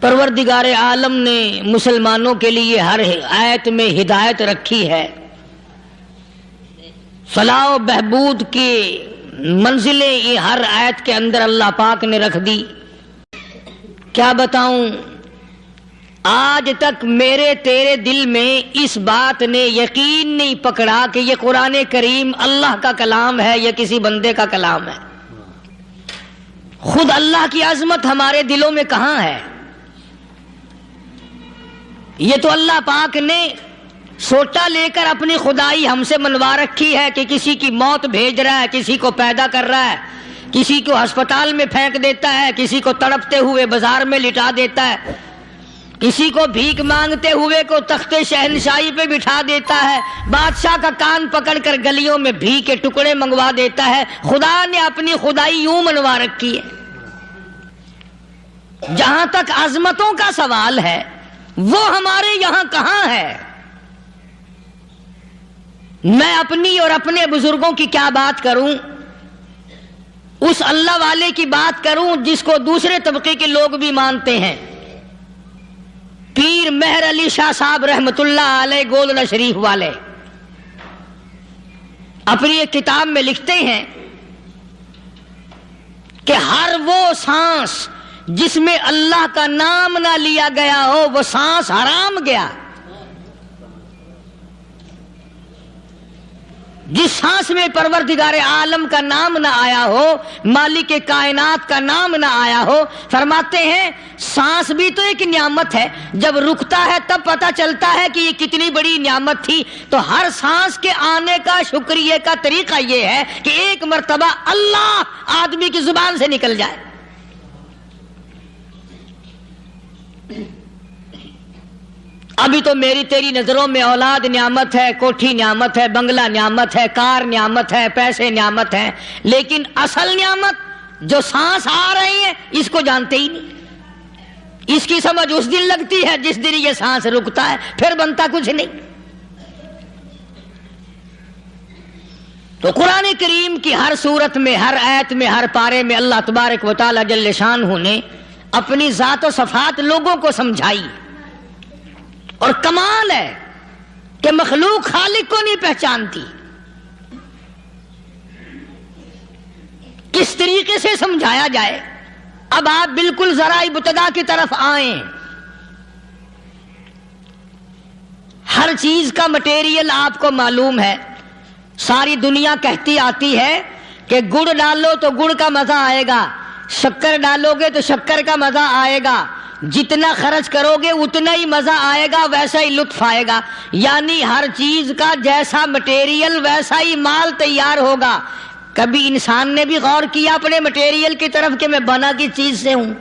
پروردگار عالم نے مسلمانوں کے لیے ہر آیت میں ہدایت رکھی ہے، فلاح و بہبود کی منزلیں یہ ہر آیت کے اندر اللہ پاک نے رکھ دی۔ کیا بتاؤں، آج تک میرے تیرے دل میں اس بات نے یقین نہیں پکڑا کہ یہ قرآن کریم اللہ کا کلام ہے یا کسی بندے کا کلام ہے۔ خود اللہ کی عظمت ہمارے دلوں میں کہاں ہے؟ یہ تو اللہ پاک نے سوٹا لے کر اپنی خدائی ہم سے منوا رکھی ہے کہ کسی کی موت بھیج رہا ہے، کسی کو پیدا کر رہا ہے، کسی کو ہسپتال میں پھینک دیتا ہے، کسی کو تڑپتے ہوئے بازار میں لٹا دیتا ہے، کسی کو بھیک مانگتے ہوئے کو تخت شہنشاہی پہ بٹھا دیتا ہے، بادشاہ کا کان پکڑ کر گلیوں میں بھیک کے ٹکڑے منگوا دیتا ہے۔ خدا نے اپنی خدائی یوں منوا رکھی ہے۔ جہاں تک عظمتوں کا سوال ہے وہ ہمارے یہاں کہاں ہے؟ میں اپنی اور اپنے بزرگوں کی کیا بات کروں، اس اللہ والے کی بات کروں جس کو دوسرے طبقے کے لوگ بھی مانتے ہیں۔ پیر مہر علی شاہ صاحب رحمت اللہ علیہ گولڈا شریف والے اپنی ایک کتاب میں لکھتے ہیں کہ ہر وہ سانس جس میں اللہ کا نام نہ لیا گیا ہو وہ سانس حرام گیا۔ جس سانس میں پروردگار عالم کا نام نہ آیا ہو، مالک کائنات کا نام نہ آیا ہو، فرماتے ہیں سانس بھی تو ایک نعمت ہے، جب رکتا ہے تب پتہ چلتا ہے کہ یہ کتنی بڑی نعمت تھی۔ تو ہر سانس کے آنے کا شکریہ کا طریقہ یہ ہے کہ ایک مرتبہ اللہ آدمی کی زبان سے نکل جائے۔ ابھی تو میری تیری نظروں میں اولاد نعمت ہے، کوٹھی نعمت ہے، بنگلہ نعمت ہے، کار نعمت ہے، پیسے نعمت ہیں، لیکن اصل نعمت جو سانس آ رہی ہے اس کو جانتے ہی نہیں۔ اس کی سمجھ اس دن لگتی ہے جس دن یہ سانس رکتا ہے، پھر بنتا کچھ نہیں۔ تو قرآن کریم کی ہر صورت میں، ہر آیت میں، ہر پارے میں اللہ تبارک و تعالی جل شانہ نے اپنی ذات و صفات لوگوں کو سمجھائی۔ اور کمال ہے کہ مخلوق خالق کو نہیں پہچانتی۔ کس طریقے سے سمجھایا جائے؟ اب آپ بالکل ذرا ابتدا کی طرف آئیں۔ ہر چیز کا مٹیریل آپ کو معلوم ہے۔ ساری دنیا کہتی آتی ہے کہ گڑ ڈالو تو گڑ کا مزہ آئے گا، شکر ڈالو گے تو شکر کا مزہ آئے گا، جتنا خرچ کرو گے اتنا ہی مزہ آئے گا، ویسا ہی لطف آئے گا۔ یعنی ہر چیز کا جیسا مٹیریل ویسا ہی مال تیار ہوگا۔ کبھی انسان نے بھی غور کیا اپنے مٹیریل کی طرف کہ میں بنا کی چیز سے ہوں؟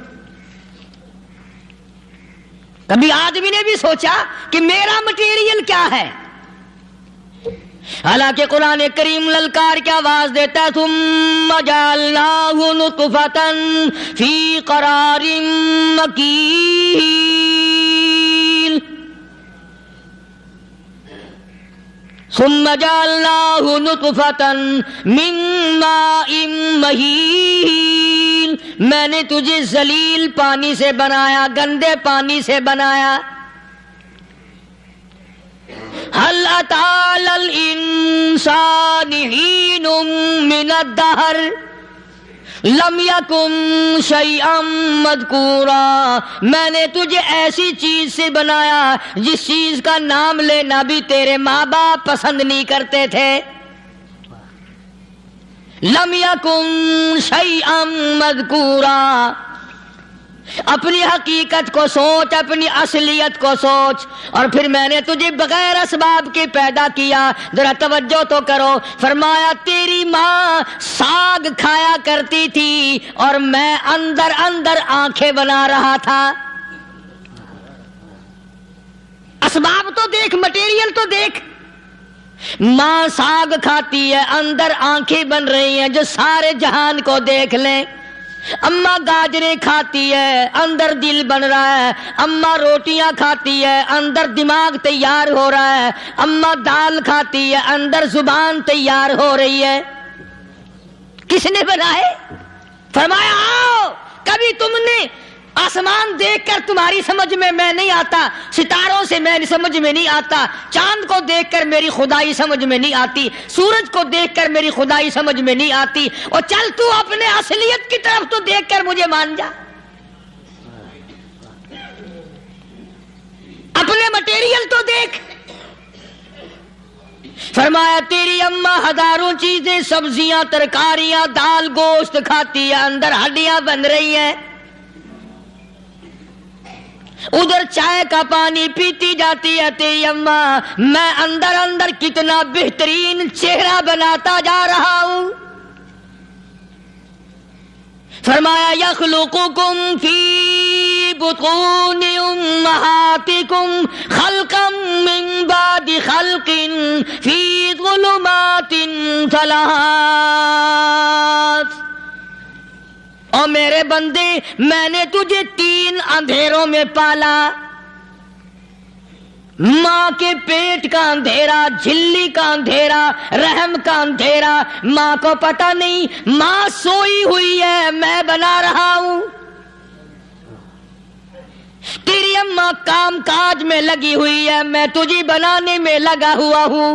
کبھی آدمی نے بھی سوچا کہ میرا مٹیریل کیا ہے؟ حالانکہ قرآن کریم للکار کی آواز دیتا ہے ثم جعلناہ نطفۃ فی قرار مکین، ثم جعلناہ نطفۃ من ماء مہین، میں نے تجھے ذلیل پانی سے بنایا، گندے پانی سے بنایا۔ هل أتى على الإنسان حين من الدهر لم يكن شيئا مذكورا، میں نے تجھے ایسی چیز سے بنایا جس چیز کا نام لینا بھی تیرے ماں باپ پسند نہیں کرتے تھے۔ لم يكن شيئا مذكورا، اپنی حقیقت کو سوچ، اپنی اصلیت کو سوچ۔ اور پھر میں نے تجھے بغیر اسباب کے پیدا کیا۔ ذرا توجہ تو کرو، فرمایا تیری ماں ساگ کھایا کرتی تھی اور میں اندر اندر آنکھیں بنا رہا تھا۔ اسباب تو دیکھ، مٹیریل تو دیکھ۔ ماں ساگ کھاتی ہے، اندر آنکھیں بن رہی ہیں جو سارے جہان کو دیکھ لیں۔ اماں گاجریں کھاتی ہے، اندر دل بن رہا ہے۔ اماں روٹیاں کھاتی ہے، اندر دماغ تیار ہو رہا ہے۔ اماں دال کھاتی ہے، اندر زبان تیار ہو رہی ہے۔ کس نے بنائے؟ فرمایا آؤ، کبھی تم نے آسمان دیکھ کر تمہاری سمجھ میں نہیں آتا، ستاروں سے میں سمجھ میں نہیں آتا، چاند کو دیکھ کر میری خدائی سمجھ میں نہیں آتی، سورج کو دیکھ کر میری خدائی سمجھ میں نہیں آتی، اور چل تو اپنے اصلیت کی طرف تو دیکھ کر مجھے مان جا، اپنے مٹیریل تو دیکھ۔ فرمایا تیری اماں ہزاروں چیزیں، سبزیاں، ترکاریاں، دال، گوشت کھاتی ہے، اندر ہڈیاں بن رہی ہیں، ادھر چائے کا پانی پیتی جاتی ہے تیری اماں، میں اندر اندر کتنا بہترین چہرہ بناتا جا رہا ہوں۔ فرمایا یخلقکم فی بطون امہاتکم خلقا من بعد خلق فی ظلمات ثلاث۔ اور میرے بندے، میں نے تجھے 3 اندھیروں میں پالا، ماں کے پیٹ کا اندھیرا، جھلی کا اندھیرا، رحم کا اندھیرا، ماں کو پتہ نہیں ماں سوئی ہوئی ہے، میں بنا رہا ہوں۔ تیری اماں کام کاج میں لگی ہوئی ہے، میں تجھے بنانے میں لگا ہوا ہوں۔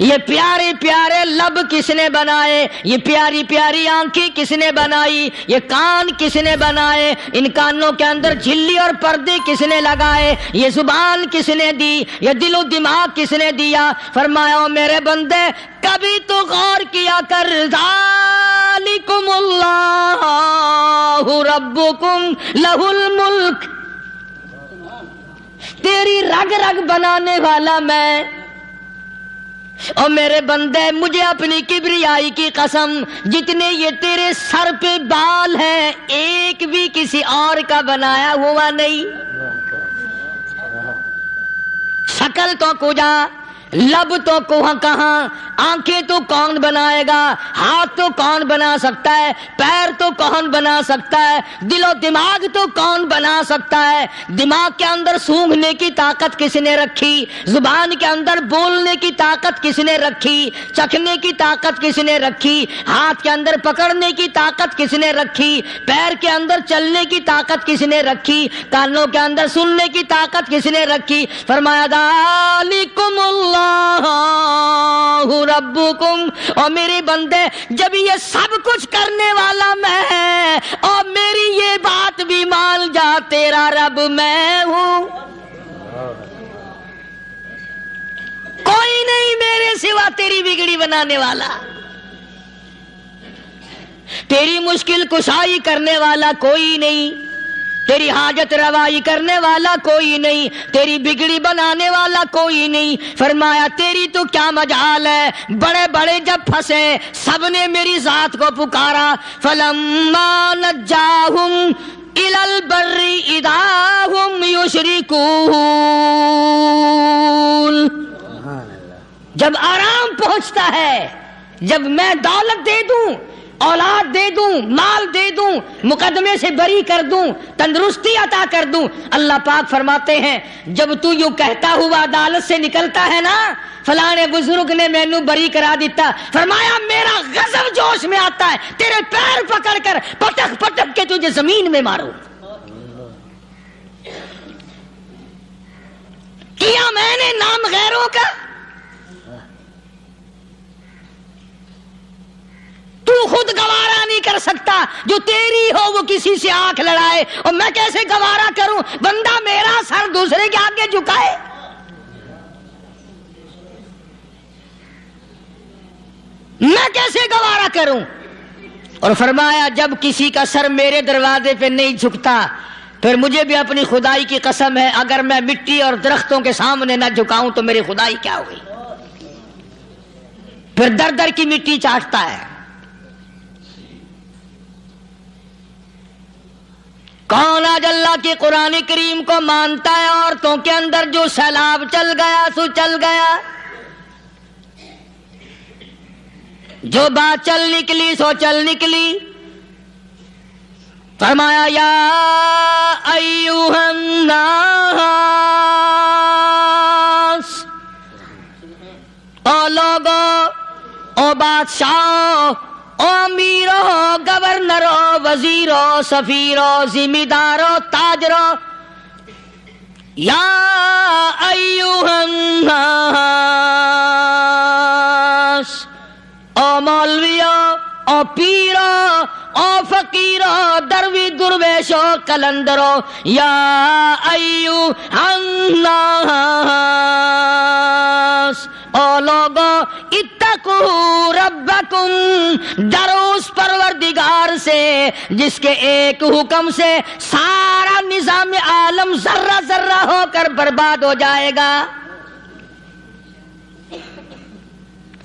یہ پیارے پیارے لب کس نے بنائے، یہ پیاری پیاری آنکھیں کس نے بنائی، یہ کان کس نے بنائے، ان کانوں کے اندر جھلی اور پردے کس نے لگائے، یہ زبان کس نے دی، یہ دل و دماغ کس نے دیا۔ فرمایا میرے بندے کبھی تو غور کیا کر، ذالکم اللہ ربکم لہ الملک، تیری رگ رگ بنانے والا میں۔ اور میرے بندے مجھے اپنی کبریائی کی قسم، جتنے یہ تیرے سر پہ بال ہیں ایک بھی کسی اور کا بنایا ہوا نہیں۔ شکل تو کجا، لب تو کہاں، آنکھیں تو کون بنائے گا، ہاتھ تو کون بنا سکتا ہے، پیر تو کون بنا سکتا ہے، دل و دماغ تو کون بنا سکتا ہے۔ دماغ کے اندر سونگھنے کی طاقت کس نے رکھی، زبان کے اندر بولنے کی طاقت کس نے رکھی، چکھنے کی طاقت کس نے رکھی، ہاتھ کے اندر پکڑنے کی طاقت کس نے رکھی، پیر کے اندر چلنے کی طاقت کس نے رکھی، کانوں کے اندر سننے کی طاقت کس نے رکھی۔ فرمایا ذالکم اللہ ربکم، اور میرے بندے جب یہ سب کچھ کرنے والا میں اور میری یہ بات بھی مان جا، تیرا رب میں ہوں، کوئی نہیں میرے سوا تیری بگڑی بنانے والا، تیری مشکل کشائی کرنے والا کوئی نہیں، تیری حاجت روائی کرنے والا کوئی نہیں، تیری بگڑی بنانے والا کوئی نہیں۔ فرمایا تیری تو کیا مجال ہے، بڑے بڑے جب پھنسے سب نے میری ذات کو پکارا، فلما نجاہم الی البر اذا ہم یشرکون، جب آرام پہنچتا ہے، جب میں دولت دے دوں، اولاد دے دوں، مال دے دوں، مقدمے سے بری کر دوں، تندرستی عطا کر دوں، اللہ پاک فرماتے ہیں جب تو یوں کہتا ہوا عدالت سے نکلتا ہے نا، فلانے بزرگ نے مینوں بری کرا دیتا، فرمایا میرا غضب جوش میں آتا ہے، تیرے پیر پکڑ کر پٹک پٹک کے تجھے زمین میں ماروں۔ کیا میں نے نام غیروں کا، تو خود گوارا نہیں کر سکتا، جو تیری ہو وہ کسی سے آنکھ لڑائے، اور میں کیسے گوارا کروں بندہ میرا سر دوسرے کے آگے جھکائے۔ میں کیسے گوارا کروں؟ اور فرمایا جب کسی کا سر میرے دروازے پہ نہیں جھکتا، پھر مجھے بھی اپنی خدائی کی قسم ہے، اگر میں مٹی اور درختوں کے سامنے نہ جھکاؤں تو میری خدائی کیا ہوئی؟ پھر در در کی مٹی چاٹتا ہے۔ کون آج اللہ کے قرآن کریم کو مانتا ہے؟ عورتوں کے اندر جو سیلاب چل گیا سو چل گیا، جو بات چل نکلی سو چل نکلی۔ فرمایا یا ایھا الناس، او لوگو، او بادشاہ، او امیرو، گورنرو، وزیرو سفیرو ذمہ دارو تاجرو یا ایھا الناس، او مولویو، او پیرو، او فقیرو، دروی درویشو کلندرو، یا ایھا الناس، او لوگو اتقو ربکم، ڈرو اس پروردگار سے جس کے ایک حکم سے سارا نظام عالم ذرہ ذرہ ہو کر برباد ہو جائے گا۔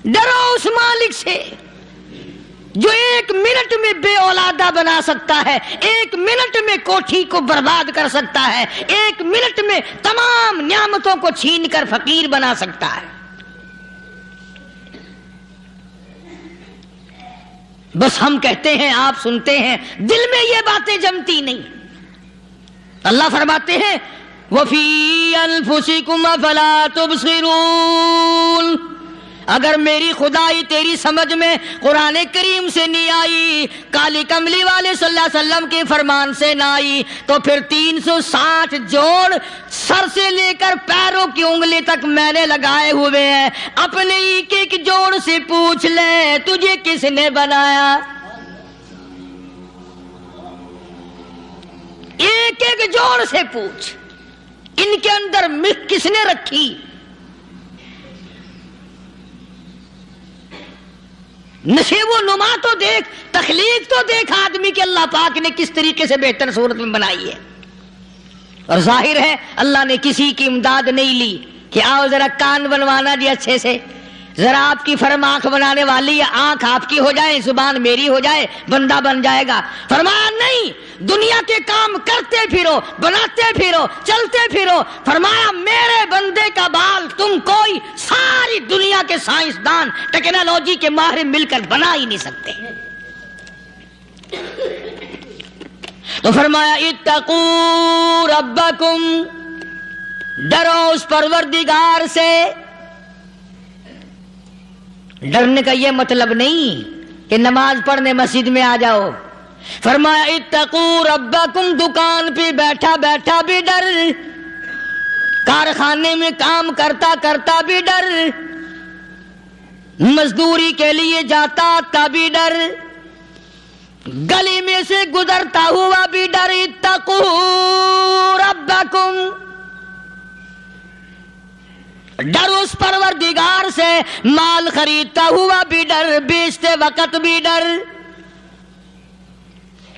ڈرو اس مالک سے جو ایک منٹ میں بے اولادہ بنا سکتا ہے، ایک منٹ میں کوٹھی کو برباد کر سکتا ہے، ایک منٹ میں تمام نعمتوں کو چھین کر فقیر بنا سکتا ہے۔ بس ہم کہتے ہیں، آپ سنتے ہیں، دل میں یہ باتیں جمتی نہیں۔ اللہ فرماتے ہیں وَفِي أَنفُسِكُمْ أَفَلَا تُبْصِرُونَ، اگر میری خدائی تیری سمجھ میں قرآن کریم سے نہیں آئی، کالی کملی والے صلی اللہ علیہ وسلم کے فرمان سے نہ آئی، تو پھر 360 جوڑ سر سے لے کر پیروں کی انگلی تک میں نے لگائے ہوئے ہیں، اپنے ایک ایک جوڑ سے پوچھ لے تجھے کس نے بنایا؟ ایک ایک جوڑ سے پوچھ، ان کے اندر مکھ کس نے رکھی؟ نشیب و نما تو دیکھ، تخلیق تو دیکھ آدمی کے اللہ پاک نے کس طریقے سے بہتر صورت میں بنائی ہے۔ اور ظاہر ہے اللہ نے کسی کی امداد نہیں لی کہ آؤ ذرا کان بنوانا جی اچھے سے، ذرا آپ کی فرم آنکھ بنانے والی ہے، آنکھ آپ کی ہو جائے، زبان میری ہو جائے، بندہ بن جائے گا۔ فرمایا نہیں، دنیا کے کام کرتے پھرو، بناتے پھرو، چلتے پھرو۔ فرمایا میرے بندے کا بال تم کوئی ساری دنیا کے سائنسدان ٹیکنالوجی کے ماہر مل کر بنا ہی نہیں سکتے۔ تو فرمایا اتقوا ربکم، ڈرو اس پروردگار سے۔ ڈرنے کا یہ مطلب نہیں کہ نماز پڑھنے مسجد میں آ جاؤ۔ فرمایا اتقوا ربکم، دکان پہ بیٹھا بیٹھا بھی ڈر، کارخانے میں کام کرتا کرتا بھی ڈر، مزدوری کے لیے جاتا تب بھی ڈر، گلی میں سے گزرتا ہوا بھی ڈر۔ اتقوا ربکم، ڈر اس پروردگار سے، مال خریدتا ہوا بھی ڈر، بیچتے وقت بھی ڈر،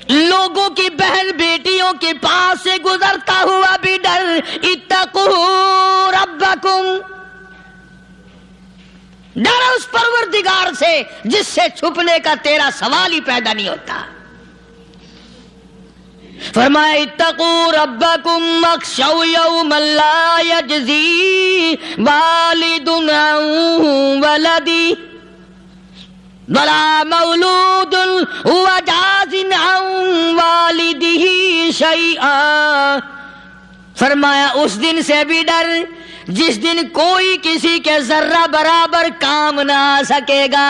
لوگوں کی بہن بیٹیوں کے پاس سے گزرتا ہوا بھی ڈر۔ اتقوا ربکم، ڈر اس پروردگار سے جس سے چھپنے کا تیرا سوال ہی پیدا نہیں ہوتا۔ فرمایا اتقوا ربکم واخشوا یوما لا یجزی والد عن ولدی ولا مولود هو جاز عن والدہ شیئا۔ فرمایا اس دن سے بھی ڈر جس دن کوئی کسی کے ذرہ برابر کام نہ آ سکے گا۔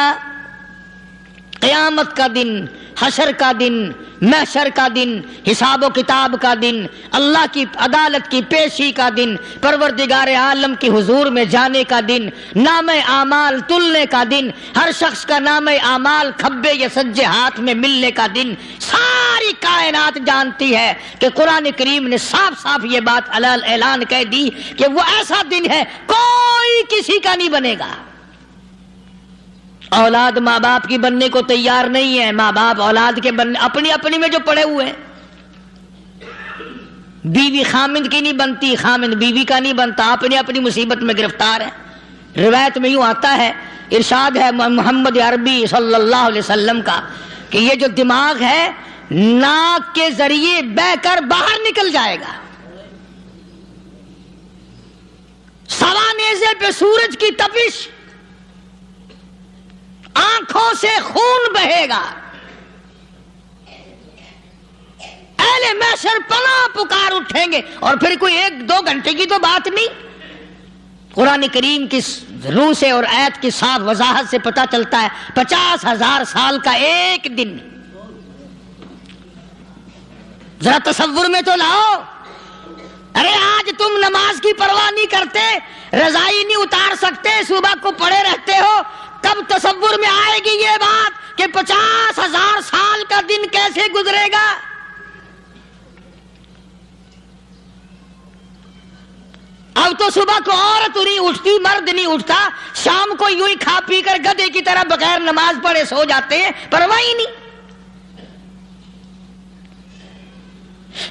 قیامت کا دن، حشر کا دن، محشر کا دن، حساب و کتاب کا دن، اللہ کی عدالت کی پیشی کا دن، پروردگار عالم کی حضور میں جانے کا دن، نام اعمال تلنے کا دن، ہر شخص کا نام اعمال کھبے یا سجے ہاتھ میں ملنے کا دن۔ ساری کائنات جانتی ہے کہ قرآن کریم نے صاف صاف یہ بات اعلان کہہ دی کہ وہ ایسا دن ہے کوئی کسی کا نہیں بنے گا۔ اولاد ماں باپ کی بننے کو تیار نہیں ہے، ماں باپ اولاد کے بننے اپنی اپنی میں جو پڑے ہوئے ہیں۔ بیوی خامند کی نہیں بنتی، خامند بیوی کا نہیں بنتا، اپنی اپنی مصیبت میں گرفتار ہے۔ روایت میں یوں آتا ہے، ارشاد ہے محمد عربی صلی اللہ علیہ وسلم کا کہ یہ جو دماغ ہے ناک کے ذریعے بہہ کر باہر نکل جائے گا، سوا نیزے پہ سورج کی تپش، آنکھوں سے خون بہے گا، اہل محشر پناہ پکار اٹھیں گے۔ اور پھر کوئی 1-2 گھنٹے کی تو بات نہیں، قرآن کریم کی روح سے اور آیت کی صاف وضاحت سے پتہ چلتا ہے 50,000 سال کا ایک دن۔ ذرا تصور میں تو لاؤ. ارے آج تم نماز کی پرواہ نہیں کرتے, رضائی نہیں اتار سکتے, صبح کو پڑے رہتے ہو, کب تصور میں آئے گی یہ بات کہ 50,000 سال کا دن کیسے گزرے گا؟ اب تو صبح کو عورت نہیں اٹھتی, مرد نہیں اٹھتا, شام کو یوں ہی کھا پی کر گدھے کی طرح بغیر نماز پڑھے سو جاتے ہیں, پرواہ ہی نہیں.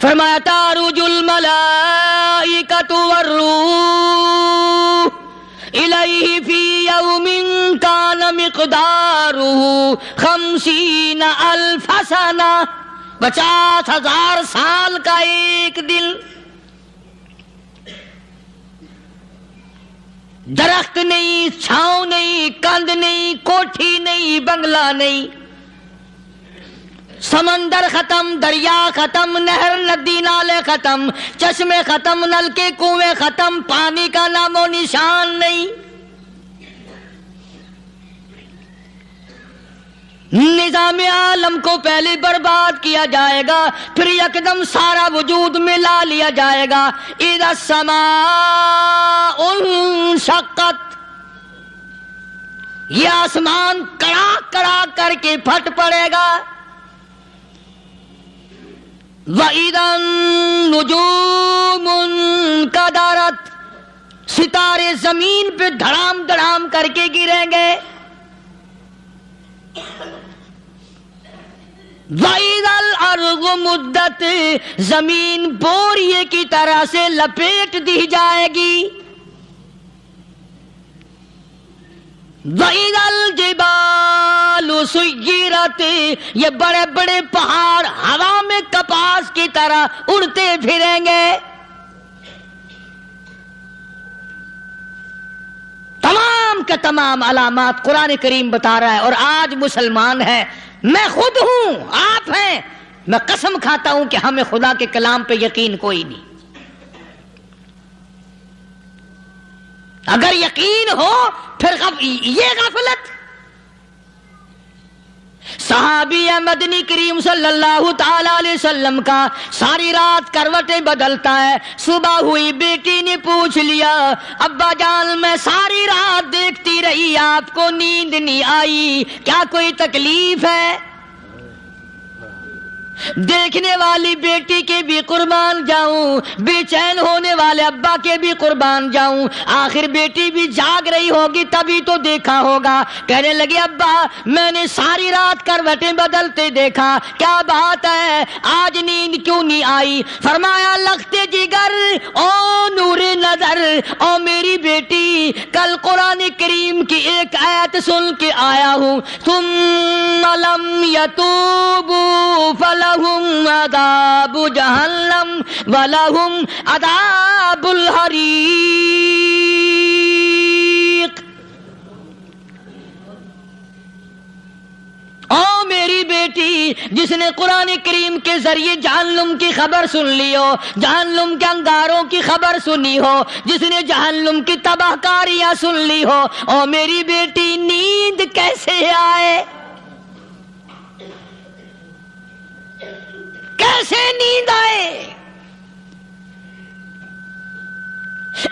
فرمایا تعرج الملائکۃ والروح الیہ فی یوم کان مقدارہ 50,000 سنہ, 50,000 سال کا ایک دن. درخت نہیں, چھاؤں نہیں, کند نہیں, کوٹھی نہیں, بنگلہ نہیں, سمندر ختم, دریا ختم, نہر ندی نالے ختم, چشمے ختم, نلکے کنویں ختم, پانی کا نام و نشان نہیں. نظام عالم کو پہلے برباد کیا جائے گا, پھر یکدم سارا وجود ملا لیا جائے گا. اذا السماء انشقت, یہ آسمان کڑاک کڑاک کر کے پھٹ پڑے گا. وَإِذَا النُّجُومُ انْكَدَرَتْ, ستارے زمین پہ دھڑام دھڑام کر کے گریں گے. وَإِذَا الْأَرْضُ مُدَّتْ, زمین بوریے کی طرح سے لپیٹ دی جائے گی. وَإِذَا الْجِبَالُ سُيِّرَتْ, یہ بڑے بڑے پہاڑ ہوا میں کپاس کی طرح اڑتے پھریں گے. تمام کے تمام علامات قرآن کریم بتا رہا ہے. اور آج مسلمان ہے, میں خود ہوں, آپ ہیں, میں قسم کھاتا ہوں کہ ہمیں خدا کے کلام پہ یقین کوئی نہیں. اگر یقین ہو پھر یہ غفلت. صحابی مدنی کریم صلی اللہ تعالی علیہ وسلم کا ساری رات کروٹیں بدلتا ہے. صبح ہوئی, بیٹی نے پوچھ لیا, ابا جان میں ساری رات دیکھتی رہی, آپ کو نیند نہیں آئی, کیا کوئی تکلیف ہے؟ دیکھنے والی بیٹی کے بھی قربان جاؤں, بے چین ہونے والے ابا کے بھی قربان جاؤں. آخر بیٹی بھی جاگ رہی ہوگی تبھی تو دیکھا ہوگا. کہنے لگے ابا میں نے ساری رات کروٹیں بدلتے دیکھا, کیا بات ہے, آج نیند کیوں نہیں آئی؟ فرمایا لختے جگر او نور نظر, او میری بیٹی کل قرآن کریم کی ایک آیت سن کے آیا ہوں, ثم لم یتوبوا فلہم عذاب جہنم ولہم عذاب الحریق. او میری بیٹی جس نے قرآن کریم کے ذریعے جہنم کی خبر سن لی ہو, جہنم کے انگاروں کی خبر سنی ہو, جس نے جہنم کی تباہ کاریاں سن لی ہو, او میری بیٹی نیند کیسے آئے؟ کیسے نیند آئے؟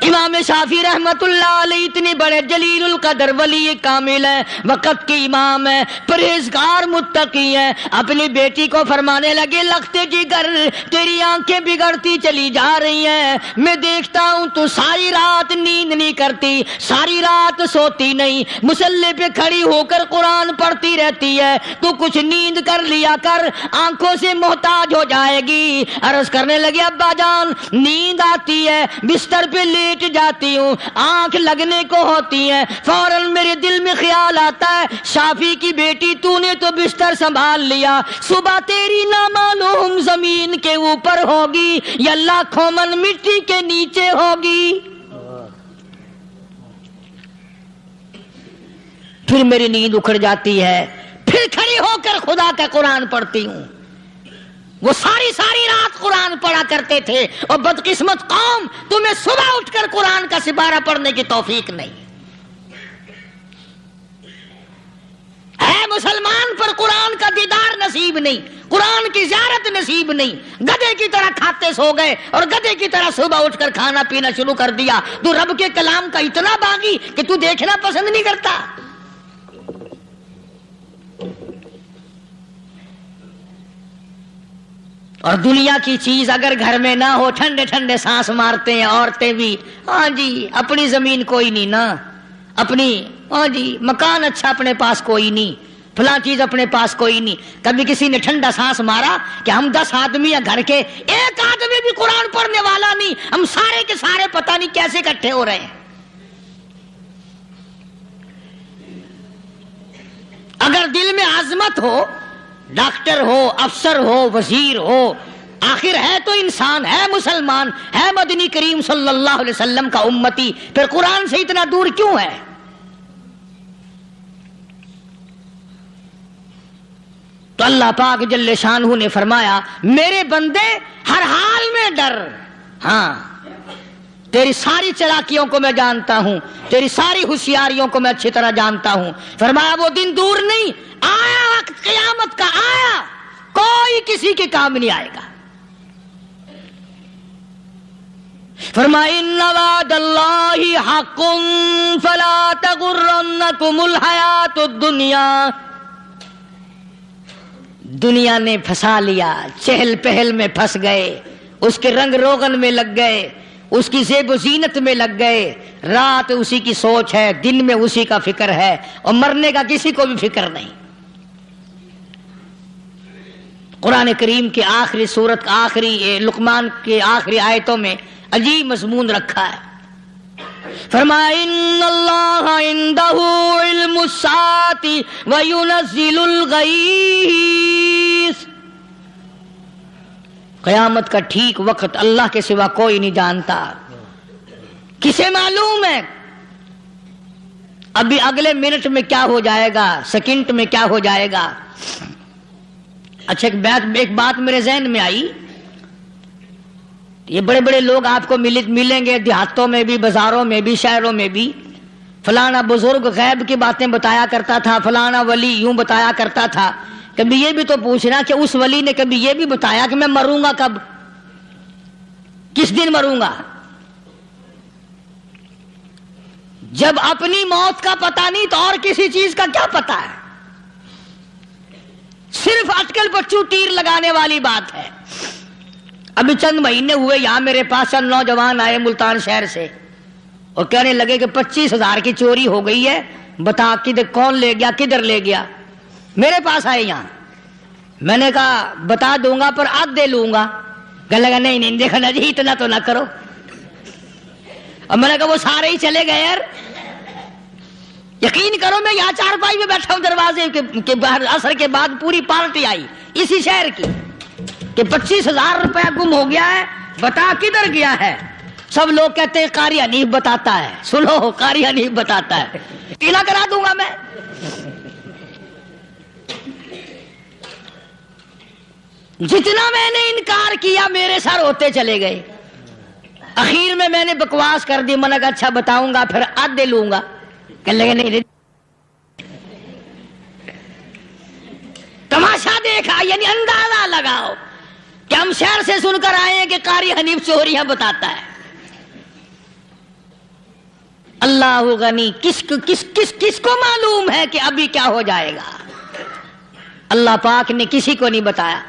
امام شافعی رحمت اللہ علیہ اتنے بڑے جلیل القدر ولی کامل ہیں, وقت کے امام ہیں, پرہیزگار متقی ہیں. اپنی بیٹی کو فرمانے لگے لختے جگر تیری آنکھیں بگڑتی چلی جا رہی ہیں, میں دیکھتا ہوں تو ساری رات نیند نہیں کرتی, ساری رات سوتی نہیں, مصلی پہ کھڑی ہو کر قرآن پڑھتی رہتی ہے, تو کچھ نیند کر لیا کر, آنکھوں سے محتاج ہو جائے گی. عرض کرنے لگے ابا جان نیند آتی ہے, بستر پہ لیٹ جاتی ہوں, آنکھ لگنے کو ہوتی ہے, فوراً میرے دل میں خیال آتا ہے شافی کی بیٹی تو نے تو بستر سنبھال لیا, صبح تیری نامعلوم زمین کے اوپر ہوگی یا لاکھوں من مٹی کے نیچے ہوگی. پھر میری نیند اکھڑ جاتی ہے, پھر کھڑی ہو کر خدا کا قرآن پڑھتی ہوں. وہ ساری رات قرآن پڑھا کرتے تھے, اور بدقسمت قوم تمہیں صبح اٹھ کر قرآن کا سپارہ پڑھنے کی توفیق نہیں. ہے مسلمان پر قرآن کا دیدار نصیب نہیں، قرآن کی زیارت نصیب نہیں، گدھے کی طرح کھاتے سو گئے اور گدھے کی طرح صبح اٹھ کر کھانا پینا شروع کر دیا، تو رب کے کلام کا اتنا باغی کہ تو دیکھنا پسند نہیں کرتا۔ اور دنیا کی چیز اگر گھر میں نہ ہو، ٹھنڈے ٹھنڈے سانس مارتے ہیں عورتیں بھی، ہاں جی اپنی زمین کوئی نہیں نا، اپنی ہاں جی مکان اچھا اپنے پاس کوئی نہیں، فلاں چیز اپنے پاس کوئی نہیں۔ کبھی کسی نے ٹھنڈا سانس مارا کہ ہم 10 آدمی ہیں گھر کے، ایک آدمی بھی قرآن پڑھنے والا نہیں، ہم سارے کے سارے پتہ نہیں کیسے اکٹھے ہو رہے ہیں۔ اگر دل میں عظمت ہو، ڈاکٹر ہو، افسر ہو، وزیر ہو، آخر ہے تو انسان، ہے مسلمان، ہے مدنی کریم صلی اللہ علیہ وسلم کا امتی، پھر قرآن سے اتنا دور کیوں ہے؟ تو اللہ پاک جل شانہ نے فرمایا میرے بندے ہر حال میں ڈر، ہاں تیری ساری چلاکیوں کو میں جانتا ہوں، تیری ساری ہوشیاریوں کو میں اچھی طرح جانتا ہوں۔ فرمایا وہ دن دور نہیں، آیا وقت قیامت کا، آیا، کوئی کسی کے کام نہیں آئے گا۔ فرمایا ان وعد اللہ حق فلا تغرنکم الحیات الدنیا، دنیا نے پھنسا لیا، چہل پہل میں پھنس گئے، اس کے رنگ روغن میں لگ گئے، اس کی زیب و زینت میں لگ گئے، رات اسی کی سوچ ہے، دن میں اسی کا فکر ہے، اور مرنے کا کسی کو بھی فکر نہیں۔ قرآن کریم کے آخری سورت کا آخری لقمان کے آخری آیتوں میں عجیب مضمون رکھا ہے۔ فرمایا ان اللہ عندہ علم الساعۃ وینزل الغیث، قیامت کا ٹھیک وقت اللہ کے سوا کوئی نہیں جانتا۔ کسے معلوم ہے ابھی اگلے منٹ میں کیا ہو جائے گا، سیکنڈ میں کیا ہو جائے گا؟ اچھا ایک بات میرے ذہن میں آئی، یہ بڑے بڑے لوگ آپ کو ملیں گے دیہاتوں میں بھی، بازاروں میں بھی، شہروں میں بھی، فلانا بزرگ غیب کی باتیں بتایا کرتا تھا، فلانا ولی یوں بتایا کرتا تھا۔ کبھی یہ بھی تو پوچھنا کہ اس ولی نے کبھی یہ بھی بتایا کہ میں مروں گا کب، کس دن مروں گا؟ جب اپنی موت کا پتہ نہیں تو اور کسی چیز کا کیا پتہ ہے؟ صرف اٹکل پچو تیر لگانے والی بات ہے۔ ابھی چند مہینے ہوئے یہاں میرے پاس چند نوجوان آئے ملتان شہر سے اور کہنے لگے کہ 25,000 کی چوری ہو گئی ہے، بتا کدھر کون لے گیا، کدھر لے گیا؟ میرے پاس آئے یہاں، میں نے کہا بتا دوں گا پر آدھ دے لوں گا۔ کہنے لگا نہیں دیکھنا جی اتنا تو نہ کرو۔ اور میں نے کہا وہ سارے ہی چلے گئے یار، یقین کرو میں یہاں چارپائی میں بیٹھا ہوں دروازے کے باہر، عصر کے بعد پوری پارٹی آئی اسی شہر کی کہ 25,000 روپیہ گم ہو گیا ہے، بتا کدھر گیا ہے؟ سب لوگ کہتے ہیں قاری حنیف بتاتا ہے، سنو قاری حنیف بتاتا ہے، ٹیلا کرا دوں گا میں۔ جتنا میں نے انکار کیا میرے سر ہوتے چلے گئے، اخیر میں نے بکواس کر دی، میں نے کہا اچھا بتاؤں گا پھر آدھے لوں گا۔ کہنے لگے نہیں تماشا دیکھا، یعنی اندازہ لگاؤ کہ ہم شہر سے سن کر آئے ہیں کہ قاری حنیف چوریاں بتاتا ہے۔ اللہ غنی، کس کو معلوم ہے کہ ابھی کیا ہو جائے گا؟ اللہ پاک نے کسی کو نہیں بتایا۔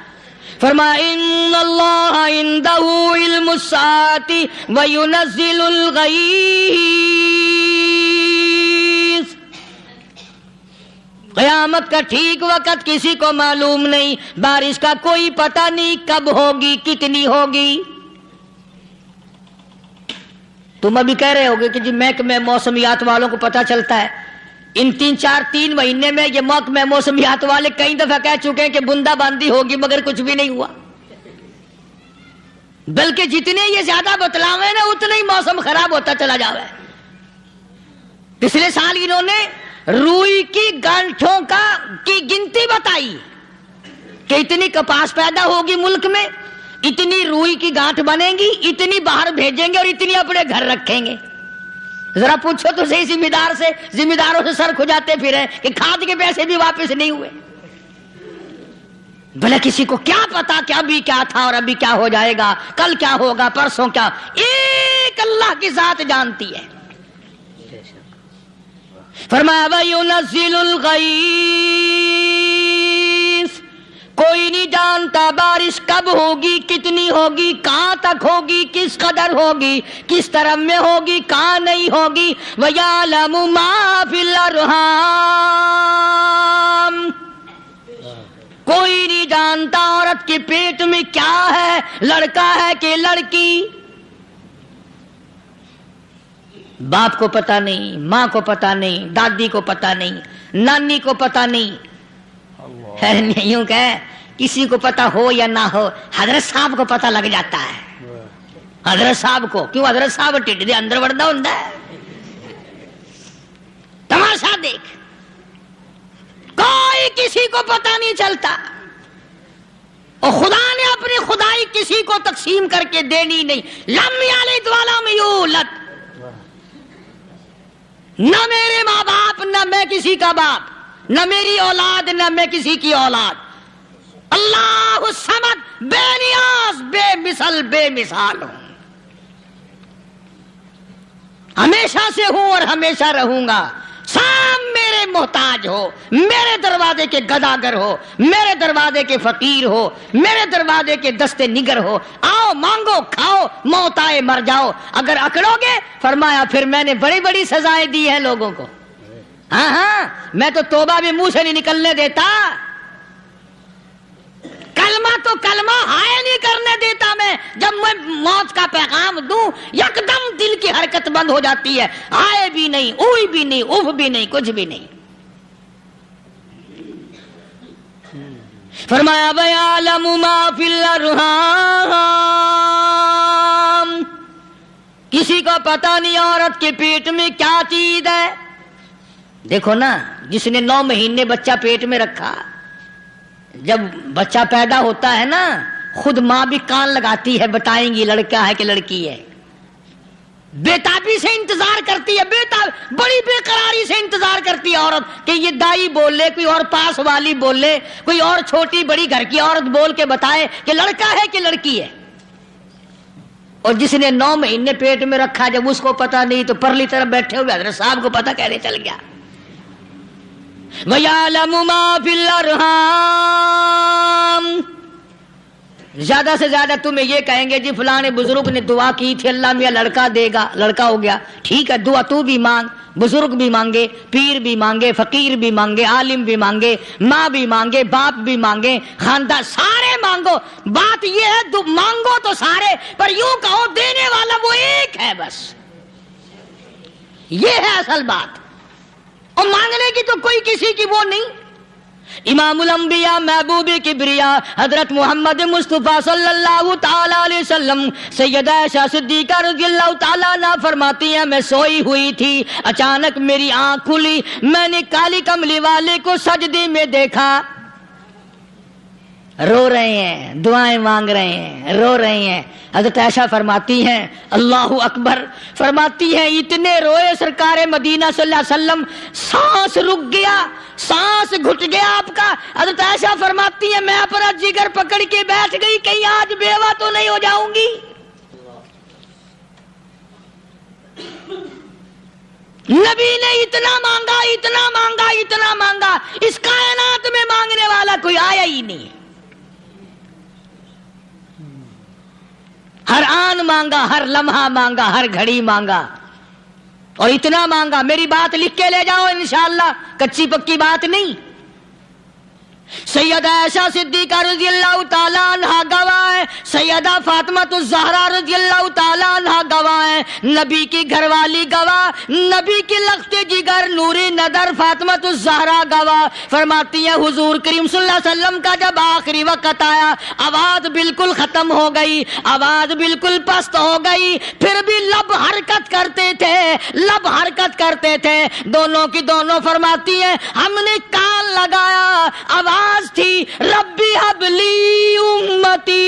فرمایا ان اللہ عندہ علم الساعۃ وینزل الغیث، قیامت کا ٹھیک وقت کسی کو معلوم نہیں، بارش کا کوئی پتہ نہیں کب ہوگی، کتنی ہوگی۔ تم ابھی کہہ رہے ہوگے کہ جی محکمہ موسمیات والوں کو پتہ چلتا ہے، ان 3 مہینے میں یہ محکمہ موسمیات والے کئی دفعہ کہہ چکے ہیں کہ بندہ باندی ہوگی مگر کچھ بھی نہیں ہوا، بلکہ جتنے یہ زیادہ بتلاوے نا اتنا ہی موسم خراب ہوتا چلا جاوے۔ پچھلے سال انہوں نے روئی کی گانٹھوں کی گنتی بتائی کہ اتنی کپاس پیدا ہوگی ملک میں، اتنی روئی کی گانٹھ بنے گی، اتنی باہر بھیجیں گے اور اتنی اپنے گھر رکھیں گے۔ ذرا پوچھو تو صحیح ذمہ داروں سے سر کھجاتے پھرے کہ کھاد کے پیسے بھی واپس نہیں ہوئے. بھلے کسی کو کیا پتا کہ ابھی کیا تھا اور ابھی کیا ہو جائے گا, کل کیا ہوگا, پرسوں کیا. ایک اللہ کی ذات جانتی ہے. فرمایا وَيُنَزِّلُ الْغَيْثَ, کوئی نہیں جانتا بارش کب ہوگی, کتنی ہوگی, کہاں تک ہوگی, کس قدر ہوگی, کس طرف میں ہوگی, کہاں نہیں ہوگی. وَيَعْلَمُ مَا فِي الْأَرْحَامِ, کوئی نہیں جانتا عورت کے پیٹ میں کیا ہے, لڑکا ہے کہ لڑکی. باپ کو پتا نہیں, ماں کو پتا نہیں, دادی کو پتا نہیں, نانی کو پتا نہیں. یوں کہ کسی کو پتا ہو یا نہ ہو, حضرت صاحب کو پتا لگ جاتا ہے. حضرت صاحب کو کیوں, حضرت صاحب ٹھڈ دے اندر وڑدا ہوندا ہے. تماشا دیکھ, کوئی کسی کو پتا نہیں چلتا. اور خدا نے اپنی خدائی کسی کو تقسیم کر کے دینی نہیں. لم یلد ولم یولد, نہ میرے ماں باپ, نہ میں کسی کا باپ, نہ میری اولاد, نہ میں کسی کی اولاد. اللہ الصمد, بے نیاز, بے مثل, بے مثال ہوں. ہمیشہ سے ہوں اور ہمیشہ رہوں گا. سب میرے محتاج ہو, میرے دروازے کے گداگر ہو, میرے دروازے کے فقیر ہو, میرے دروازے کے دستے نگر ہو. آؤ مانگو, کھاؤ, موت آئے مر جاؤ. اگر اکڑو گے, فرمایا پھر میں نے بڑی بڑی سزائیں دی ہیں لوگوں کو. ہاں, میں تو توبہ بھی منہ سے نہیں نکلنے دیتا. کلمہ تو کلمہ ہائے نہیں کرنے دیتا میں. جب میں موت کا پیغام دوں, یکدم دل کی حرکت بند ہو جاتی ہے. ہائے بھی نہیں, اوئی بھی نہیں, اف بھی نہیں, کچھ بھی نہیں. فرمایا وَيَعْلَمُ مَا فِي الْأَرْحَامِ, کسی کو پتا نہیں عورت کے پیٹ میں کیا چیز ہے. دیکھو نا, جس نے 9 مہینے بچہ پیٹ میں رکھا, جب بچہ پیدا ہوتا ہے نا, خود ماں بھی کان لگاتی ہے, بتائیں گی لڑکا ہے کہ لڑکی ہے. بےتابی سے انتظار کرتی ہے, بڑی بے قراری سے انتظار کرتی ہے عورت کہ یہ دائی بول لے, کوئی اور پاس والی بول لے, کوئی اور چھوٹی بڑی گھر کی عورت بول کے بتائے کہ لڑکا ہے کہ لڑکی ہے. اور جس نے 9 مہینے پیٹ میں رکھا, جب اس کو پتا نہیں تو پرلی طرف بیٹھے ہوئے حضرت صاحب کو پتا کہنے چل گیا. وَيَعْلَمُ مَا فِي الْأَرْحَامِ, زیادہ سے زیادہ تمہیں یہ کہیں گے جی فلاں بزرگ نے دعا کی تھی, اللہ میاں لڑکا دے گا, لڑکا ہو گیا. ٹھیک ہے, دعا تو بھی مانگ, بزرگ بھی مانگے, پیر بھی مانگے, فقیر بھی مانگے, عالم بھی مانگے, ماں بھی مانگے, باپ بھی مانگے, خاندان سارے مانگو. بات یہ ہے مانگو تو سارے, پر یوں کہو دینے والا وہ ایک ہے بس. یہ ہے اصل بات. اور مانگنے کی تو کوئی کسی کی وہ نہیں. امام الانبیاء محبوب کبریا حضرت محمد مصطفیٰ صلی اللہ تعالی علیہ وسلم سیدہ عائشہ صدیقہ رضی اللہ تعالیٰ عنہ فرماتی ہیں, میں سوئی ہوئی تھی, اچانک میری آنکھ کھلی, میں نے کالی کملی والے کو سجدے میں دیکھا, رو رہے ہیں, دعائیں مانگ رہے ہیں, رو رہے ہیں. حضرت عائشہ فرماتی ہیں اللہ اکبر, فرماتی ہیں اتنے روئے سرکار مدینہ صلی اللہ علیہ وسلم, سانس رک گیا, سانس گھٹ گیا آپ کا. حضرت عائشہ فرماتی ہیں میں اپنا جگر پکڑ کے بیٹھ گئی, کہیں آج بیوہ تو نہیں ہو جاؤں گی. نبی نے اتنا مانگا, اتنا مانگا, اتنا مانگا, اس کائنات میں مانگنے والا کوئی آیا ہی نہیں. ہر آن مانگا, ہر لمحہ مانگا, ہر گھڑی مانگا, اور اتنا مانگا. میری بات لکھ کے لے جاؤ انشاءاللہ, کچی پکی بات نہیں. سیدہ عائشہ صدیقہ رضی اللہ تعالیٰ عنہ گواہ ہے, سیدہ فاطمہ الزہرا رضی اللہ تعالیٰ عنہ گواہ ہے, نبی کی گھر والی گواہ, نبی کی لخت جگر نوری نظر فاطمہ الزہرا گواہ. فرماتی ہیں حضور کریم صلی اللہ علیہ وسلم کا جب آخری وقت آیا, آواز بالکل ختم ہو گئی, آواز بالکل پست ہو گئی, پھر بھی لب حرکت کرتے تھے, لب حرکت کرتے تھے, دونوں کی دونوں. فرماتی ہیں ہم نے کان لگایا, آواز تھی ربی حبلی امتی,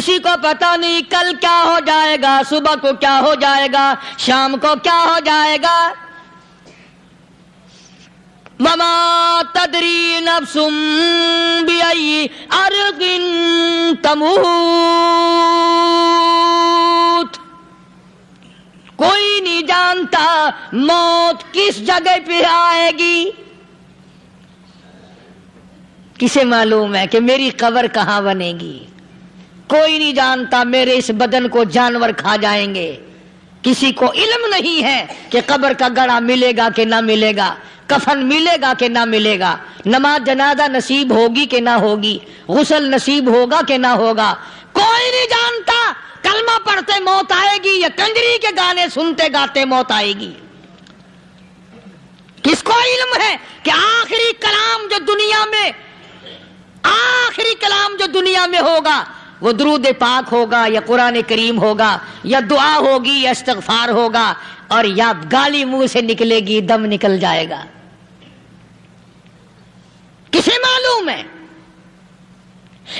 کسی کو پتا نہیں کل کیا ہو جائے گا، صبح کو کیا ہو جائے گا، شام کو کیا ہو جائے گا. وما تدری نفس بأي أرض تموت. کوئی نہیں جانتا موت کس جگہ پہ آئے گی. کسے معلوم ہے کہ میری قبر کہاں بنے گی؟ کوئی نہیں جانتا میرے اس بدن کو جانور کھا جائیں گے. کسی کو علم نہیں ہے کہ قبر کا گڑھا ملے گا کہ نہ ملے گا، کفن ملے گا کہ نہ ملے گا، نماز جنازہ نصیب ہوگی کہ نہ ہوگی، غسل نصیب ہوگا کہ نہ ہوگا. کوئی نہیں جانتا کلمہ پڑھتے موت آئے گی یا کنجری کے گانے سنتے گاتے موت آئے گی. کس کو علم ہے کہ آخری کلام جو دنیا میں ہوگا وہ درود پاک ہوگا یا قرآن کریم ہوگا یا دعا ہوگی یا استغفار ہوگا، اور یا گالی منہ سے نکلے گی، دم نکل جائے گا. کسے معلوم ہے؟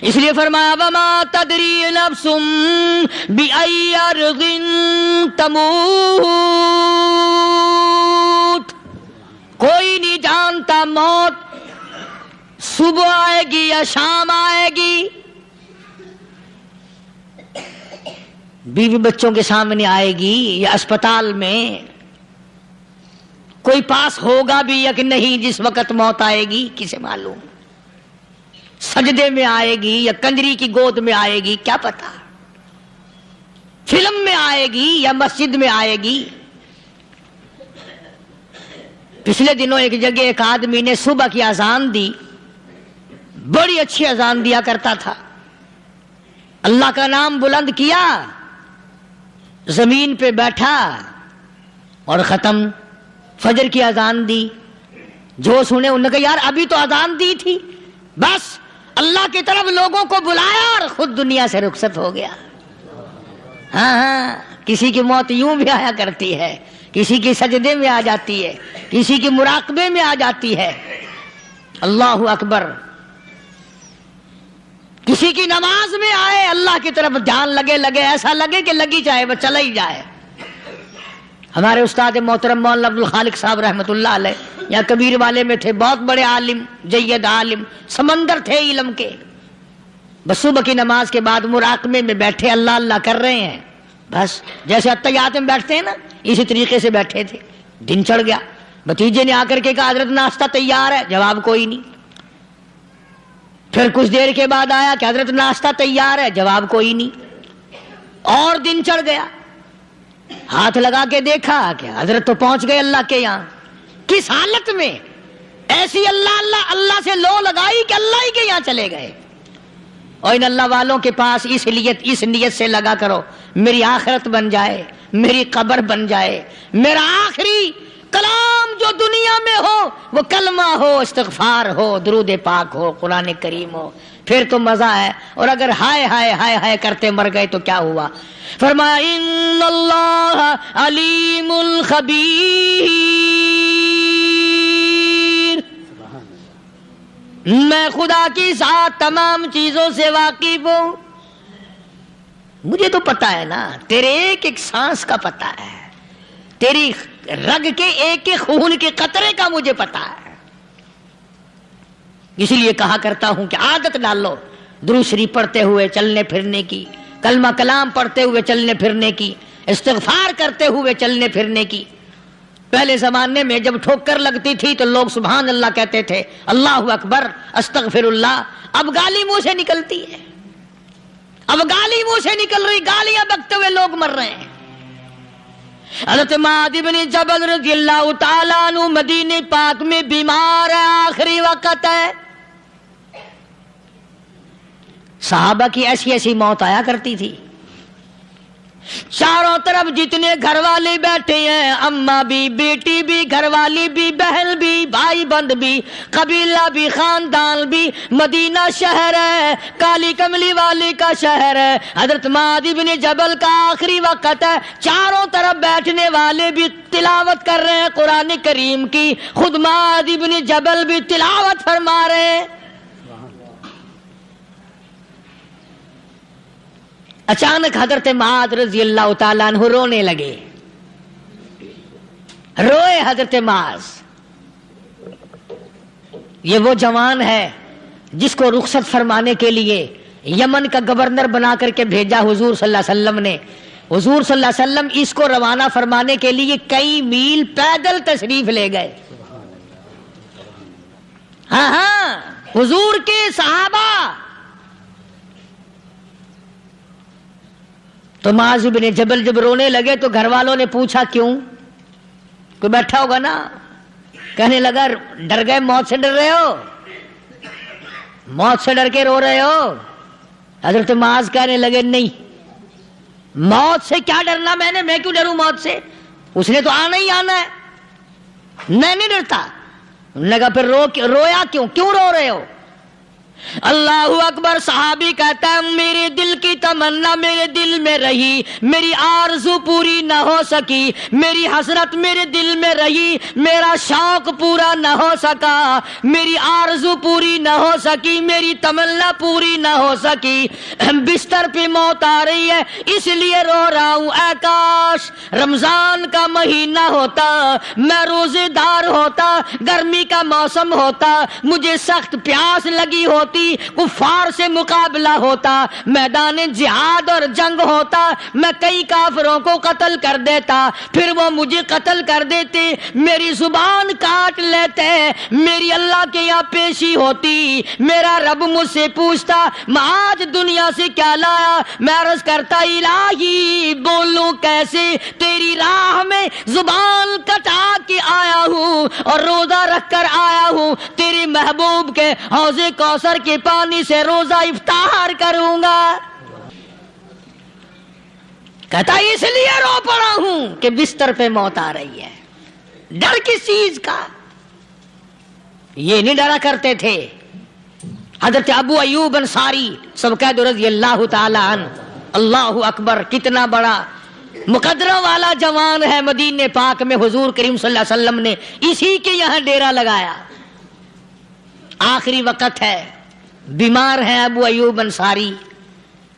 اس لیے فرمایا وما تدری نفس بأي أرض تموت. کوئی نہیں جانتا موت صبح آئے گی یا شام آئے گی. بیوی بچوں کے سامنے آئے گی یا اسپتال میں، کوئی پاس ہوگا بھی یا کہ نہیں جس وقت موت آئے گی کسے معلوم. سجدے میں آئے گی یا کنجری کی گود میں آئے گی کیا پتا. فلم میں آئے گی یا مسجد میں آئے گی. پچھلے دنوں ایک جگہ ایک آدمی نے صبح کی اذان دی، بڑی اچھی اذان دیا کرتا تھا، اللہ کا نام بلند کیا، زمین پہ بیٹھا اور ختم. فجر کی اذان دی، جو سنے انہوں نے کہا یار ابھی تو اذان دی تھی. بس اللہ کی طرف لوگوں کو بلایا اور خود دنیا سے رخصت ہو گیا. ہاں کسی کی موت یوں بھی آیا کرتی ہے، کسی کی سجدے میں آ جاتی ہے، کسی کی مراقبے میں آ جاتی ہے. اللہ اکبر. کسی کی نماز میں آئے، اللہ کی طرف دھیان لگے ایسا لگے کہ لگی جائے وہ چلا ہی جائے. ہمارے استاد محترم مولانا عبد الخالق صاحب رحمۃ اللہ علیہ یا کبیر والے میں تھے، بہت بڑے عالم، جید عالم، سمندر تھے علم کے. بس صبح کی نماز کے بعد مراقبے میں بیٹھے اللہ اللہ کر رہے ہیں، بس جیسے اتحیات میں بیٹھتے ہیں نا اسی طریقے سے بیٹھے تھے. دن چڑھ گیا، بھتیجے نے آ کر کے کہا حضرت ناشتہ تیار ہے، جواب کوئی نہیں. پھر کچھ دیر کے بعد آیا کہ حضرت ناشتہ تیار ہے، جواب کوئی نہیں. اور دن چڑھ گیا، ہاتھ لگا کے دیکھا کہ حضرت تو پہنچ گئے اللہ کے یہاں. کس حالت میں؟ ایسی اللہ اللہ اللہ سے لو لگائی کہ اللہ ہی کے یہاں چلے گئے. اور ان اللہ والوں کے پاس اس نیت سے لگا کرو میری آخرت بن جائے، میری قبر بن جائے، میرا آخری کلام جو دنیا میں ہو وہ کلمہ ہو، استغفار ہو، درود پاک ہو، قرآن کریم ہو، پھر تو مزہ ہے. اور اگر ہائے ہائے ہائے ہائے کرتے مر گئے تو کیا ہوا؟ فرمایا ان اللہ علیم الخبیر. میں خدا کی ذات تمام چیزوں سے واقف ہوں. مجھے تو پتا ہے نا، تیرے ایک ایک سانس کا پتا ہے، تیری رگ کے ایک ایک خون کے قطرے کا مجھے پتا ہے. اسی لیے کہا کرتا ہوں کہ عادت ڈال لو درود شریف پڑھتے ہوئے چلنے پھرنے کی، کلمہ کلام پڑھتے ہوئے چلنے پھرنے کی، استغفار کرتے ہوئے چلنے پھرنے کی. پہلے زمانے میں جب ٹھوکر لگتی تھی تو لوگ سبحان اللہ کہتے تھے، اللہ اکبر، استغفر اللہ. اب گالی منہ سے نکلتی ہے، اب گالی منہ سے نکل رہی، گالیاں بکتے ہوئے لوگ مر رہے ہیں. حضرت معاذ بن جبل رضی اللہ تعالیٰ عنہ مدینہ پاک میں بیمار ہے، آخری وقت ہے. صحابہ کی ایسی ایسی موت آیا کرتی تھی. چاروں طرف جتنے گھر والے بیٹھے ہیں، اماں بھی، بیٹی بھی، گھر والی بھی، بہن بھی، بھائی بند بھی، قبیلہ بھی، خاندان بھی. مدینہ شہر ہے، کالی کملی والے کا شہر ہے. حضرت معاذ بن جبل کا آخری وقت ہے. چاروں طرف بیٹھنے والے بھی تلاوت کر رہے ہیں قرآن کریم کی، خود معاذ بن جبل بھی تلاوت فرما رہے ہیں. اچانک حضرت معاذ رضی اللہ تعالیٰ عنہ رونے لگے. روئے حضرت معاذ. یہ وہ جوان ہے جس کو رخصت فرمانے کے لیے یمن کا گورنر بنا کر کے بھیجا حضور صلی اللہ علیہ وسلم نے. حضور صلی اللہ علیہ وسلم اس کو روانہ فرمانے کے لیے کئی میل پیدل تشریف لے گئے. ہاں حضور کے صحابہ. تو معاذ بن جبل جب رونے لگے تو گھر والوں نے پوچھا کیوں؟ کوئی بیٹھا ہوگا نا. کہنے لگا ڈر گئے؟ موت سے ڈر رہے ہو؟ موت سے ڈر کے رو رہے ہو؟ حضرت معاذ کہنے لگے نہیں، موت سے کیا ڈرنا، میں کیوں ڈروں موت سے؟ اس نے تو آنا ہی آنا ہے، میں نہیں ڈرتا. لگا پھر رویا کیوں رو رہے ہو؟ اللہ اکبر. صحابی کہتا ہے میرے دل کی تمنا میرے دل میں رہی، میری آرزو پوری نہ ہو سکی، میری حسرت میرے دل میں رہی، میرا شوق پورا نہ ہو سکا، میری آرزو پوری نہ ہو سکی، میری تمنا پوری نہ ہو سکی. بستر پہ موت آ رہی ہے اس لیے رو رہا ہوں. اے کاش رمضان کا مہینہ ہوتا، میں روزے دار ہوتا، گرمی کا موسم ہوتا، مجھے سخت پیاس لگی ہوتی، کفار سے مقابلہ ہوتا، میدان جہاد اور جنگ ہوتا، میں کئی کافروں کو قتل کر دیتا، پھر وہ مجھے قتل کر دیتے، میری زبان کاٹ لیتے، میری اللہ کے یہاں پیشی ہوتی، میرا رب مجھ سے پوچھتا معاذ دنیا سے کیا لایا؟ میں عرض کرتا الہی بولوں کیسے، تیری راہ میں زبان کٹا کے آیا ہوں اور روزہ رکھ کر آیا ہوں، تیرے محبوب کے حوض کوثر کے پانی سے روزہ افطار کروں گا. کہتا اس لیے رو پڑا ہوں کہ بستر پہ موت آ رہی ہے. ڈر کس چیز کا؟ یہ نہیں ڈرا کرتے تھے. حضرت ابو ایوب انصاری سب کہہ دو رضی اللہ تعالی عنہ. اللہ اکبر. کتنا بڑا مقدرہ والا جوان ہے. مدینے پاک میں حضور کریم صلی اللہ علیہ وسلم نے اسی کے یہاں ڈیرا لگایا. آخری وقت ہے، بیمار ہیں ابو ایوب انصاری.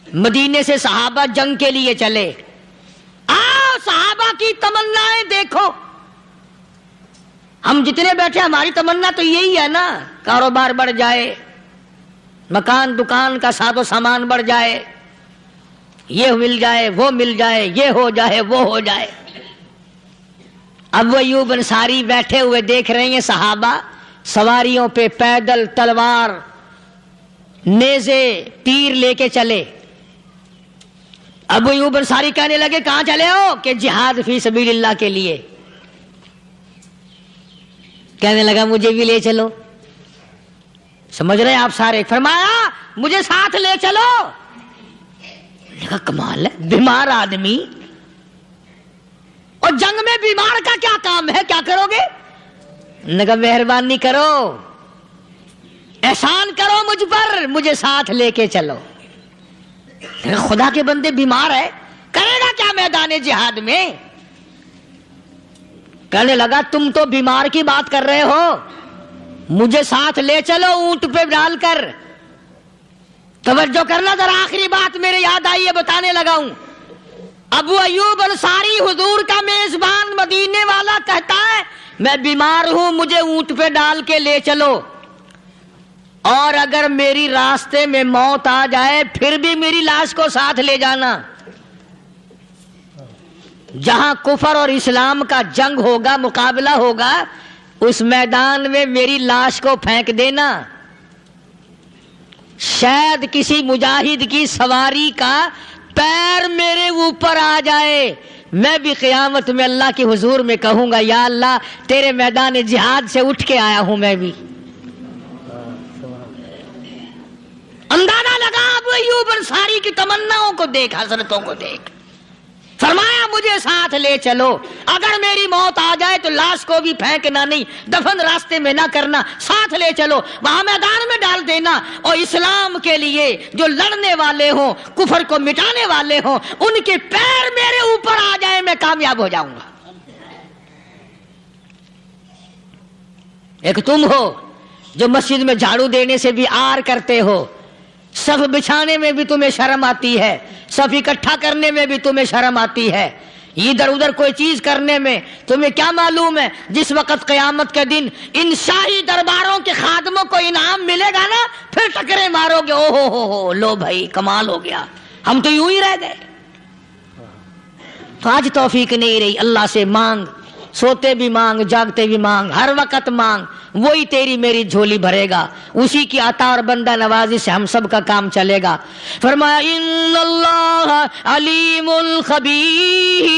مدینے سے صحابہ جنگ کے لیے چلے. آؤ صحابہ کی تمنائیں دیکھو. ہم جتنے بیٹھے ہماری تمنا تو یہی ہے نا، کاروبار بڑھ جائے، مکان دکان کا ساز و سامان بڑھ جائے، یہ مل جائے وہ مل جائے، یہ ہو جائے وہ ہو جائے. ابو ایوب انصاری بیٹھے ہوئے دیکھ رہے ہیں صحابہ سواریوں پہ پیدل تلوار نیزے تیر لے کے چلے. ابو ایوب انصاری کہنے لگے کہاں چلے ہو؟ کہ جہاد فی سبیل اللہ کے لیے. کہنے لگا مجھے بھی لے چلو. سمجھ رہے ہیں آپ سارے؟ فرمایا مجھے ساتھ لے چلو. کہا کمال ہے، بیمار آدمی اور جنگ میں بیمار کا کیا کام ہے، کیا کرو گے؟ نے کہا مہربانی کرو، احسان کرو مجھ پر، مجھے ساتھ لے کے چلو. خدا کے بندے بیمار ہے، کرے گا کیا میدان جہاد میں؟ کہنے لگا تم تو بیمار کی بات کر رہے ہو، مجھے ساتھ لے چلو اونٹ پہ ڈال کر. توجہ کرنا ذرا، آخری بات میرے یاد آئی ہے بتانے لگا ہوں. ابو ایوب انصاری حضور کا میزبان مدینے والا کہتا ہے میں بیمار ہوں، مجھے اونٹ پہ ڈال کے لے چلو، اور اگر میری راستے میں موت آ جائے پھر بھی میری لاش کو ساتھ لے جانا. جہاں کفر اور اسلام کا جنگ ہوگا، مقابلہ ہوگا، اس میدان میں میری لاش کو پھینک دینا. شاید کسی مجاہد کی سواری کا پیر میرے اوپر آ جائے، میں بھی قیامت میں اللہ کے حضور میں کہوں گا یا اللہ تیرے میدان جہاد سے اٹھ کے آیا ہوں میں بھی. اندازہ لگا ابو ایوب انصاری کی تمناؤں کو دیکھ، حسرتوں کو دیکھ. فرمایا مجھے ساتھ لے چلو، اگر میری موت آ جائے تو لاش کو بھی پھینکنا نہیں، دفن راستے میں نہ کرنا، ساتھ لے چلو، وہاں میدان میں ڈال دینا، اور اسلام کے لیے جو لڑنے والے ہوں، کفر کو مٹانے والے ہوں، ان کے پیر میرے اوپر آ جائے میں کامیاب ہو جاؤں گا. ایک تم ہو جو مسجد میں جھاڑو دینے سے بھی آر کرتے ہو، صف بچھانے میں بھی تمہیں شرم آتی ہے، صف اکٹھا کرنے میں بھی تمہیں شرم آتی ہے، ادھر ادھر کوئی چیز کرنے میں تمہیں کیا معلوم ہے جس وقت قیامت کے دن ان شاہی درباروں کے خادموں کو انعام ملے گا نا، پھر ٹکرے مارو گے، او ہو لو بھائی کمال ہو گیا، ہم تو یوں ہی رہ گئے۔ تو آج توفیق نہیں رہی، اللہ سے مانگ، سوتے بھی مانگ، جاگتے بھی مانگ، ہر وقت مانگ، وہی تیری میری جھولی بھرے گا، اسی کی عطا اور بندہ نوازی سے ہم سب کا کام چلے گا۔ فرمایا ان اللہ علیم خبیر،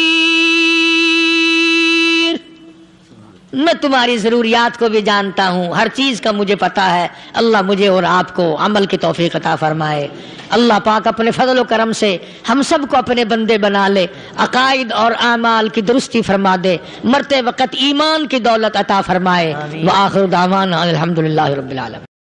میں تمہاری ضروریات کو بھی جانتا ہوں، ہر چیز کا مجھے پتا ہے۔ اللہ مجھے اور آپ کو عمل کی توفیق عطا فرمائے۔ اللہ پاک اپنے فضل و کرم سے ہم سب کو اپنے بندے بنا لے، عقائد اور اعمال کی درستی فرما دے، مرتے وقت ایمان کی دولت عطا فرمائے۔ وآخر دعوانا الحمدللہ رب العالمین۔